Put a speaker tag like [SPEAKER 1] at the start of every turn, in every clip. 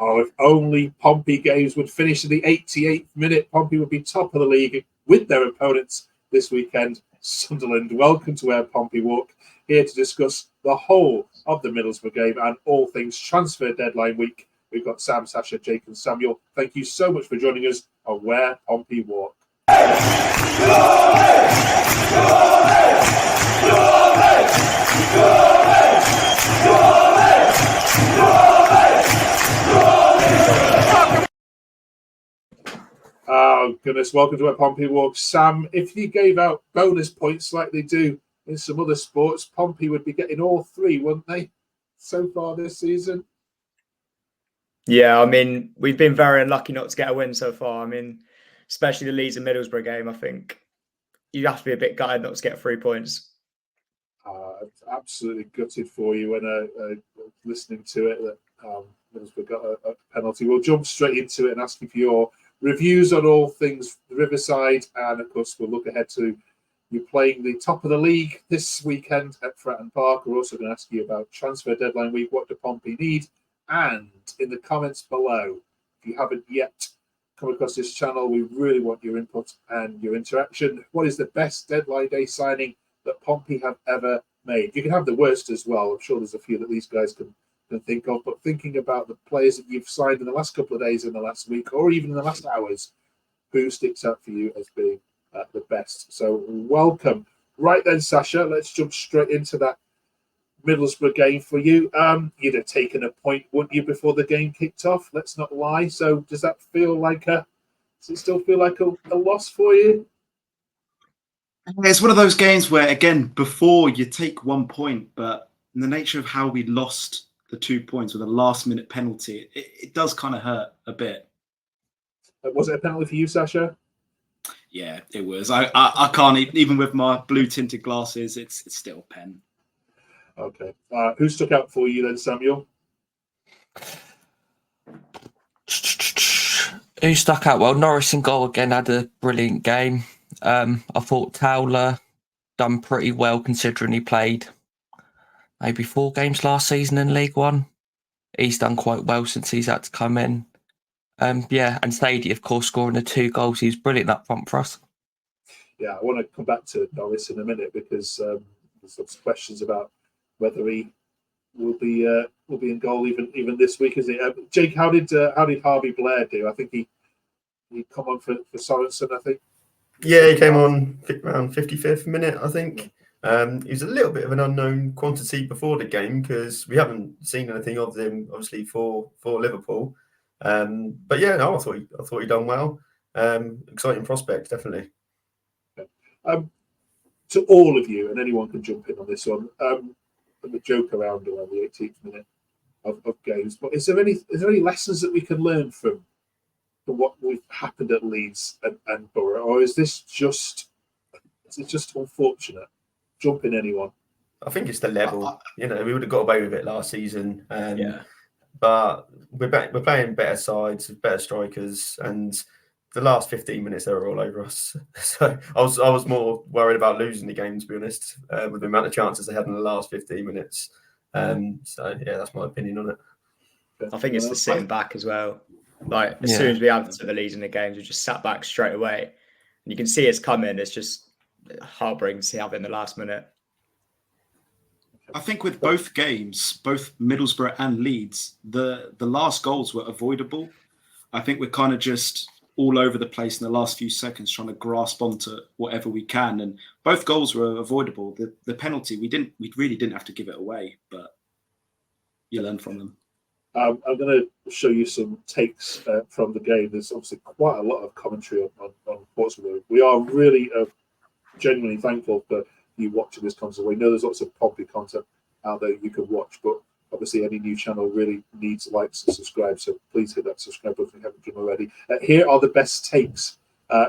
[SPEAKER 1] Oh, if only Pompey games would finish in the 88th minute, Pompey would be top of the league with their opponents this weekend, Sunderland. Welcome to Where Pompey Walk, here to discuss the whole of the Middlesbrough game and all things transfer deadline week. We've got Sam, Sasha, Jake and Samuel. Thank you so much for joining us on Where Pompey Walk. Oh, goodness. Welcome to Where Pompey Walk. Sam, if you gave out bonus points like they do in some other sports, Pompey would be getting all three, wouldn't they, so far this season?
[SPEAKER 2] Yeah, I mean, we've been very unlucky not to get a win so far. I mean, especially the Leeds and Middlesbrough game, I think you have to be a bit gutted not to get 3 points.
[SPEAKER 1] Absolutely gutted for you when listening to it that Middlesbrough got a penalty. We'll jump straight into it and ask you for your reviews on all things Riverside, and of course we'll look ahead to you playing the top of the league this weekend at Fratton Park. We're also going to ask you about transfer deadline week. What do Pompey need? And in the comments below, if you haven't yet come across this channel, we really want your input and your interaction. What is the best deadline day signing that Pompey have ever made? You can have the worst as well. I'm sure there's a few that these guys can think of, but thinking about the players that you've signed in the last couple of days, in the last week, or even in the last hours, who sticks out for you as being the best? So welcome. Right then, Sasha, let's jump straight into that Middlesbrough game for you. You'd have taken a point, wouldn't you, before the game kicked off? Let's not lie. So does that feel like does it still feel like a loss for you?
[SPEAKER 3] It's one of those games where, again, before you take 1 point, but in the nature of how we lost the 2 points with a last-minute penalty, it does kind of hurt a bit.
[SPEAKER 1] Was it a penalty for you, Sasha?
[SPEAKER 3] Yeah, it was. I can't, even with my blue-tinted glasses, it's still a pen.
[SPEAKER 1] Okay. Who stuck out for you then, Samuel?
[SPEAKER 4] Who stuck out? Well, Norris in goal again had a brilliant game. I thought Towler done pretty well considering he played maybe 4 games last season in League One. He's done quite well since he's had to come in. And Sadie, of course, scoring the 2 goals. He was brilliant up front for us.
[SPEAKER 1] Yeah, I want to come back to Norris in a minute because there's lots of questions about whether he will be in goal even this week, isn't it? Jake, how did Harvey Blair do? I think he come on for Sorensen, I think.
[SPEAKER 5] Yeah, he came on around 55th minute, I think. He was a little bit of an unknown quantity before the game because we haven't seen anything of him, obviously, for Liverpool. But yeah, no, I thought he done well. Exciting prospect, definitely.
[SPEAKER 1] To all of you, and anyone can jump in on this one, the joke around the 18th minute of games. But is there any lessons that we can learn from what we've happened at Leeds and Boro, or is it just unfortunate? Jump in, anyone.
[SPEAKER 5] I think it's the level. We would have got away with it last season. But we're playing better sides, better strikers, and the last 15 minutes they were all over us. So I was more worried about losing the game, to be honest, with the amount of chances they had in the last 15 minutes. So yeah, that's my opinion on it.
[SPEAKER 2] I think it's the sitting back as well. Like as soon as we have the lead in the games, we just sat back straight away, and you can see it's coming. It's just heartbreaking to see have it in the last minute.
[SPEAKER 3] I think with both games, both Middlesbrough and Leeds, the last goals were avoidable. I think we're kind of just all over the place in the last few seconds trying to grasp onto whatever we can, and both goals were avoidable. The penalty, we really didn't have to give it away, but you learn from them.
[SPEAKER 1] I'm going to show you some takes from the game. There's obviously quite a lot of commentary on Portsmouth. We are really genuinely thankful for you watching this content. We know there's lots of Pompey content out there you can watch, but obviously any new channel really needs likes and subscribe, so please hit that subscribe button if you haven't done already. Here are the best takes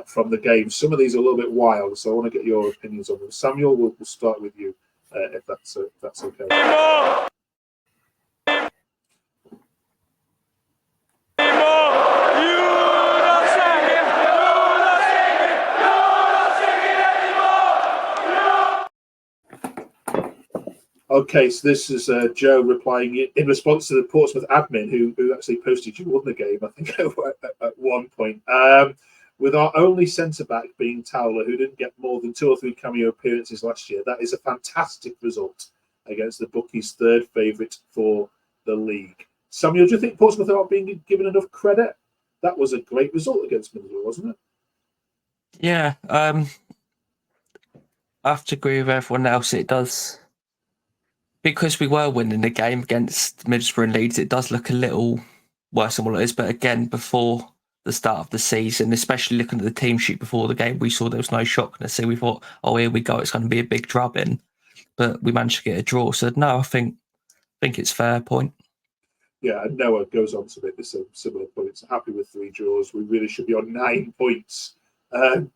[SPEAKER 1] from the game. Some of these are a little bit wild, so I want to get your opinions on them. Samuel, we'll start with you if that's okay. Okay, so this is Joe replying in response to the Portsmouth admin who actually posted you won the game, I think, at one point. With our only centre-back being Towler, who didn't get more than 2 or 3 cameo appearances last year, that is a fantastic result against the bookies' third favourite for the league. Samuel, do you think Portsmouth aren't being given enough credit? That was a great result against Middlesbrough, wasn't it?
[SPEAKER 4] Yeah, I have to agree with everyone else. It does, because we were winning the game against Middlesbrough and Leeds, it does look a little worse than what it is. But again, before the start of the season, especially looking at the team sheet before the game, we saw there was no shockness. So we thought, oh, here we go, it's going to be a big drubbing. But we managed to get a draw. So no, I think it's fair point.
[SPEAKER 1] Yeah, and Noah goes on to make the similar points. Happy with 3 draws. We really should be on 9 points.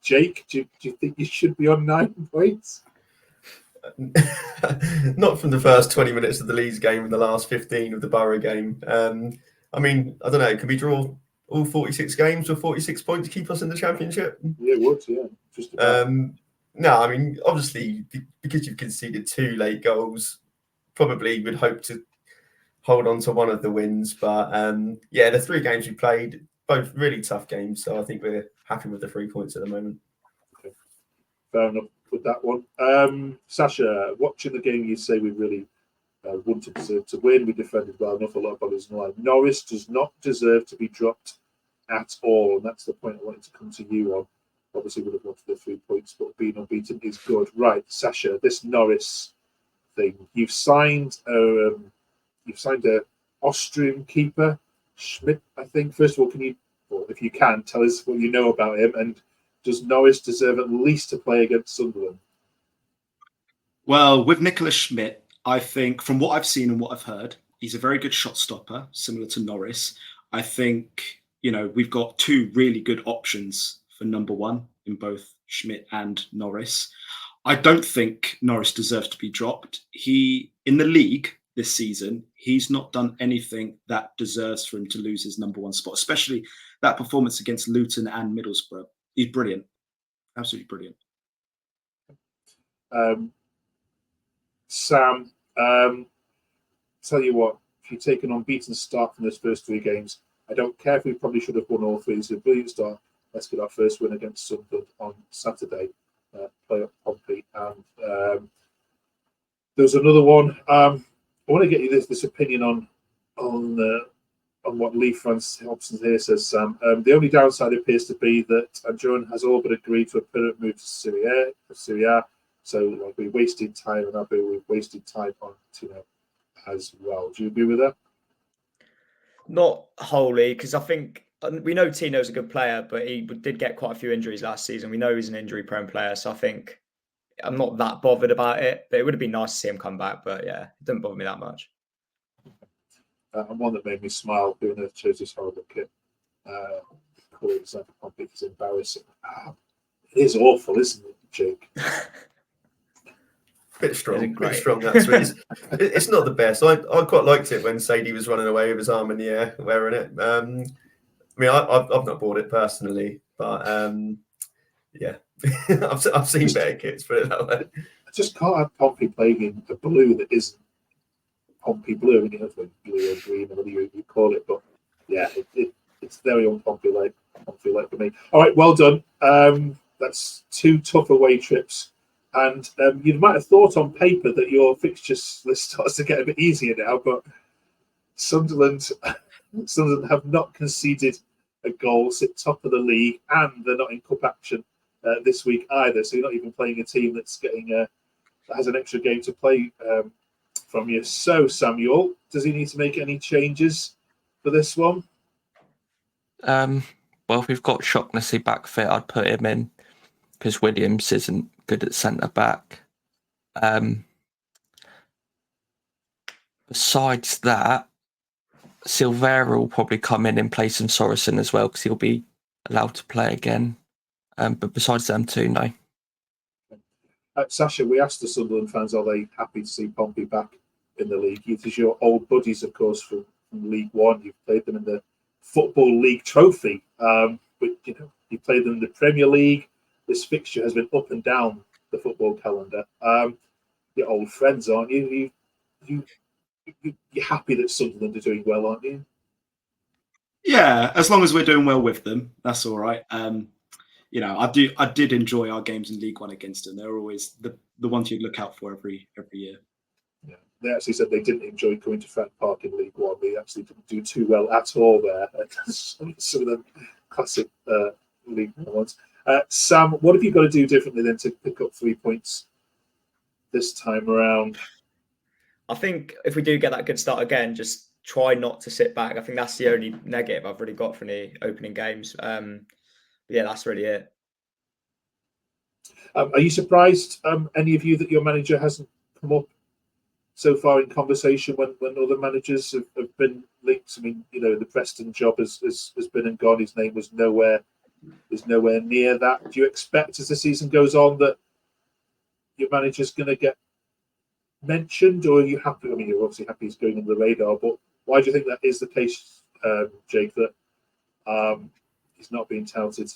[SPEAKER 1] Jake, do you think you should be on 9 points?
[SPEAKER 5] Not from the first 20 minutes of the Leeds game and the last 15 of the Boro game. I mean, I don't know. Can we draw all 46 games with 46 points to keep us in the Championship?
[SPEAKER 1] Yeah, it would, yeah. Just about.
[SPEAKER 5] No, I mean, obviously, because you've conceded 2 late goals, probably would hope to hold on to one of the wins. But yeah, the 3 games we played, both really tough games. So I think we're happy with the 3 points at the moment.
[SPEAKER 1] Okay. Fair enough with that one. Sasha, watching the game, you say we really wanted to win. We defended well enough, a lot of bodies in line. Norris does not deserve to be dropped at all. And that's the point I wanted to come to you on. Obviously, would have wanted the 3 points, but being unbeaten is good. Right, Sasha, this Norris thing. You've signed a Austrian keeper, Schmidt, I think. First of all, if you can, tell us what you know about him, and does Norris deserve at least to play against Sunderland?
[SPEAKER 3] Well, with Nicholas Schmidt, I think from what I've seen and what I've heard, he's a very good shot stopper, similar to Norris. I think, we've got 2 really good options for number 1 in both Schmidt and Norris. I don't think Norris deserves to be dropped. In the league this season, he's not done anything that deserves for him to lose his number 1 spot, especially that performance against Luton and Middlesbrough. He's brilliant. Absolutely brilliant.
[SPEAKER 1] Sam, tell you what, if you take an unbeaten start from those first 3 games, I don't care if we probably should have won all 3. It's a brilliant start. Let's get our first win against Sunderland on Saturday. Play at Pompey. And there's another one. I want to get you this opinion on what Lee Francis Hobson here says, Sam. The only downside appears to be that Anjorin has all but agreed to a permanent move to Serie A. So we wasted time on Abu, we've wasted time on Tino as well. Do you agree with that?
[SPEAKER 2] Not wholly, because I think we know Tino's a good player, but he did get quite a few injuries last season. We know he's an injury-prone player, so I think I'm not that bothered about it. But it would have been nice to see him come back. But yeah, it doesn't bother me that much.
[SPEAKER 1] And one that made me smile, who on earth chose this horrible kit? Calling himself a Pompey is embarrassing. It is awful, isn't it, Jake?
[SPEAKER 5] Bit strong, that. It's not the best. I quite liked it when Sadie was running away with his arm in the air wearing it. I mean, I've not bought it personally, but yeah, I've seen better kits. Put it that way.
[SPEAKER 1] I just can't have Pompey playing in a blue that isn't Pompey blue. I mean, it's like blue or green, or whatever you call it. But yeah, it's very un-Pompey like for me. All right, well done. That's 2 tough away trips. And you might have thought on paper that your fixture list starts to get a bit easier now, but Sunderland have not conceded a goal, sit top of the league, and they're not in cup action this week either. So you're not even playing a team that's getting that has an extra game to play from you. So Samuel, does he need to make any changes for this one?
[SPEAKER 4] Well, if we've got Shocknessy back fit, I'd put him in because Williams isn't good at centre back. Besides that, Silvera will probably come in place of Sorensen as well because he'll be allowed to play again. But besides them 2, no.
[SPEAKER 1] Sasha, we asked the Sunderland fans, are they happy to see Pompey back in the league? It is your old buddies, of course, from League One. You've played them in the Football League Trophy. But you played them in the Premier League. This fixture has been up and down the football calendar. You're old friends, aren't you? you're happy that Sunderland are doing well, aren't you?
[SPEAKER 3] Yeah, as long as we're doing well with them, that's all right. I did enjoy our games in League One against them. They're always the ones you look out for every year.
[SPEAKER 1] Yeah. They actually said they didn't enjoy coming to Fenton Park in League One. They actually didn't do too well at all there. Some of the classic League One ones. Sam, what have you got to do differently then to pick up 3 points this time around?
[SPEAKER 2] I think if we do get that good start again, just try not to sit back. I think that's the only negative I've really got from the opening games. Yeah, that's really it.
[SPEAKER 1] Are you surprised, any of you, that your manager hasn't come up so far in conversation when other managers have been linked? I mean, the Preston job has been and gone. His name was nowhere near that. Do you expect as the season goes on that your manager's going to get mentioned, or are you happy? I mean, you're obviously happy he's going under the radar, but why do you think that is the case, Jake, that he's not being touted?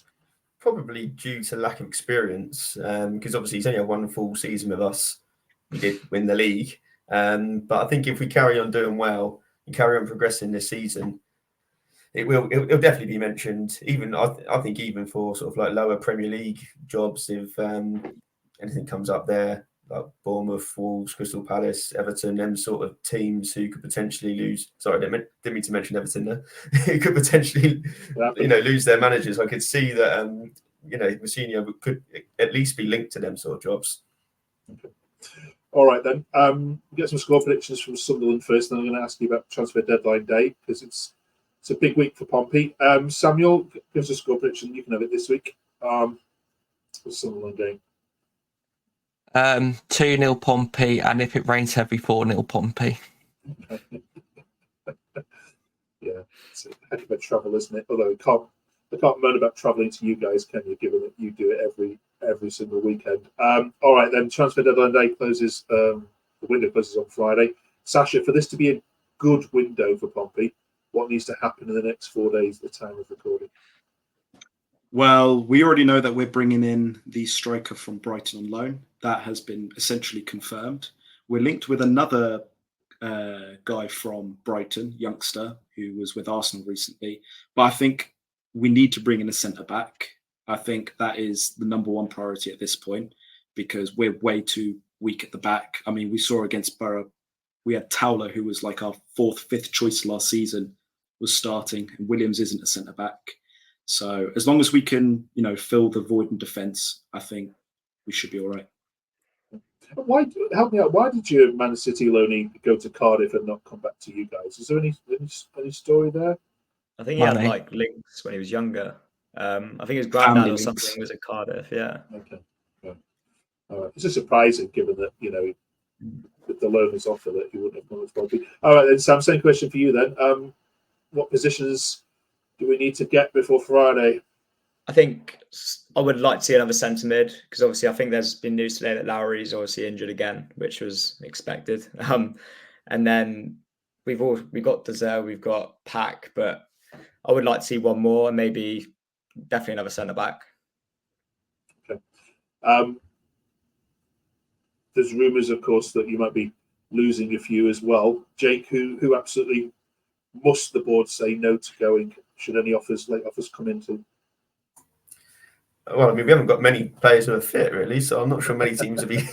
[SPEAKER 5] Probably due to lack of experience, because obviously he's only had one full season with us. We did win the league, but I think if we carry on doing well and carry on progressing this season, it'll definitely be mentioned. Even I think even for sort of like lower Premier League jobs, if anything comes up there, like Bournemouth, Wolves, Crystal Palace, Everton, them sort of teams who could potentially lose. Sorry, I didn't mean to mention Everton there. Who could potentially, lose their managers. I could see that, Mourinho could at least be linked to them sort of jobs.
[SPEAKER 1] Okay. All right then. Get some score predictions from Sunderland first, and then I'm going to ask you about transfer deadline day because it's a big week for Pompey. Samuel, give us a score prediction. You can have it this week. For Sunderland game.
[SPEAKER 4] 2-0 Pompey, and if it rains heavy, 4-0 Pompey.
[SPEAKER 1] Yeah, it's a heck of a travel, isn't it? Although I can't moan about travelling to you guys, can you? Given that you do it every single weekend. All right then. Transfer deadline day closes. The window closes on Friday. Sasha, for this to be a good window for Pompey, what needs to happen in the next 4 days at the time of recording?
[SPEAKER 3] Well, we already know that we're bringing in the striker from Brighton on loan. That has been essentially confirmed. We're linked with another guy from Brighton, youngster, who was with Arsenal recently. But I think we need to bring in a centre-back. I think that is the number one priority at this point because we're way too weak at the back. I mean, we saw against Boro, we had Towler, who was like our 4th, 5th choice last season, was starting, and Williams isn't a centre-back. So as long as we can, fill the void in defence, I think we should be all right.
[SPEAKER 1] Help me out. Why did your Man City loanee go to Cardiff and not come back to you guys? Is there any story there?
[SPEAKER 2] I think he had like links when he was younger. I think his granddad or something was at Cardiff. Yeah. Okay. Yeah.
[SPEAKER 1] All right. It's just surprising given that with the loan is offer that he wouldn't have gone with Pompey. All right then, Sam. Same question for you then. What positions do we need to get before Friday?
[SPEAKER 2] I think I would like to see another centre mid because obviously I think there's been news today that Lowry's obviously injured again, which was expected. And then we've got Dezer, we've got Pack, but I would like to see one more and maybe definitely another centre back.
[SPEAKER 1] Okay. There's rumours, of course, that you might be losing a few as well. Jake, who absolutely must the board say no to going? Should any late offers come into?
[SPEAKER 5] Well, I mean, we haven't got many players who are fit, really, so I'm not sure many teams will be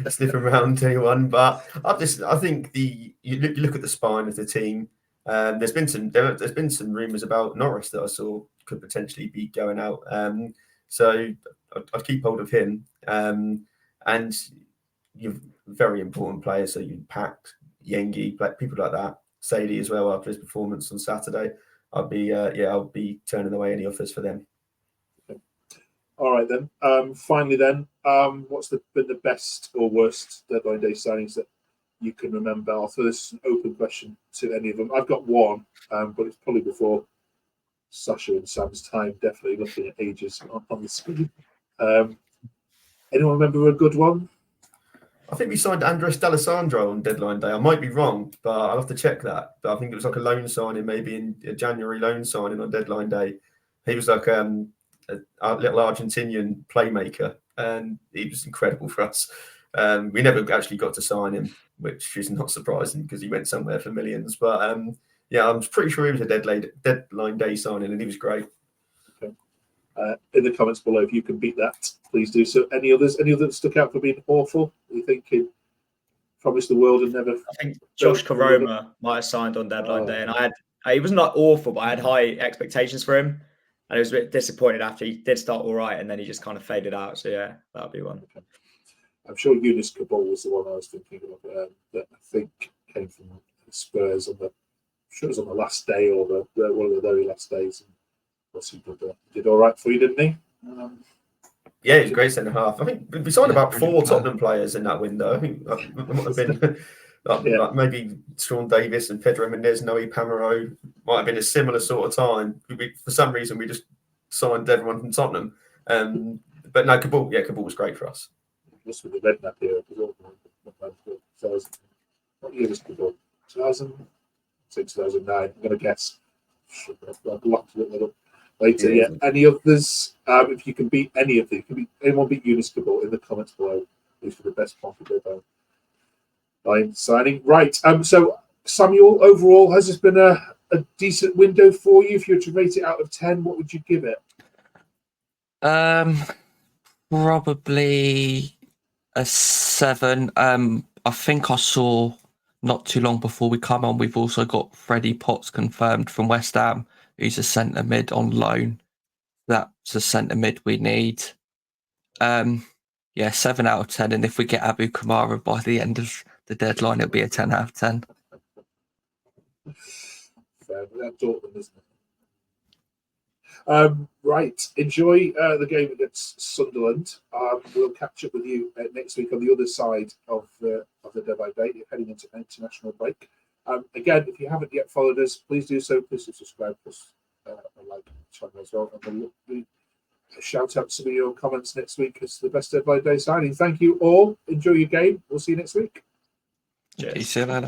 [SPEAKER 5] sniffing around anyone. But I think you look at the spine of the team. There's been some rumours about Norris that I saw could potentially be going out. So I'd keep hold of him. And you've very important players, so you Pack, Yengi, people like that. Sadie as well after his performance on Saturday. I'll be turning away any offers for them.
[SPEAKER 1] Okay. All right then. Finally then, what's been the best or worst deadline day signings that you can remember? I'll throw this an open question to any of them. I've got one, but it's probably before Sasha and Sam's time. Definitely looking at ages on the screen. Anyone remember a good one?
[SPEAKER 5] I think we signed Andres D'Alessandro on deadline day. I might be wrong, but I'll have to check that. But I think it was like a loan signing, maybe in a January loan signing on deadline day. He was like a little Argentinian playmaker, and he was incredible for us. We never actually got to sign him, which is not surprising because he went somewhere for millions. But yeah, I'm pretty sure he was a deadline day signing, and he was great.
[SPEAKER 1] Okay. In the comments below, if you can beat that, please do so. Any others? Any others that stuck out for being awful? Are you thinking promised the world and never?
[SPEAKER 2] I think Josh Koroma might have signed on deadline day, and he was not awful, but I had high expectations for him, and I was a bit disappointed after he did start all right, and then he just kind of faded out. So yeah, that'll be one. Okay.
[SPEAKER 1] I'm sure Yunus Kabul was the one I was thinking of that I think came from Spurs on the. I'm sure it was on the last day or one of the very last days. And he did all right for you, didn't he?
[SPEAKER 5] Yeah, he's a great centre half. I think we signed about 4 Tottenham players in that window. I think that might have been like maybe Sean Davis and Pedro Mendes, Noe Pamaro might have been a similar sort of time. For some reason, we just signed everyone from Tottenham. But no, Kabul was great for us.
[SPEAKER 1] Must have been the Redknapp era. What year was Kabul? 2009. I'm going to guess. I've locked it up later. Yeah. Any others? If you can beat any of them, anyone beat Yunus Kabul in the comments below. These for the best Pompey line signing. Right. So Samuel, overall, has this been a decent window for you? If you were to rate it out of 10, what would you give it?
[SPEAKER 4] Probably a 7. I think I saw not too long before we come on, we've also got Freddie Potts confirmed from West Ham, who's a centre mid on loan. That's a centre mid we need. 7 out of 10. And if we get Abu Kamara by the end of the deadline, it'll be a 10 out of 10.
[SPEAKER 1] Fair, that's Dortmund, isn't it? Right. Enjoy the game against Sunderland. We'll catch up with you next week on the other side of the deadline day, heading into an international break. Again, if you haven't yet followed us, please do so. Please subscribe, plus like the channel as well. And we'll shout out some of your comments next week as the best deadline day signing. Thank you all. Enjoy your game. We'll see you next week.
[SPEAKER 2] Cheers.
[SPEAKER 4] See you later.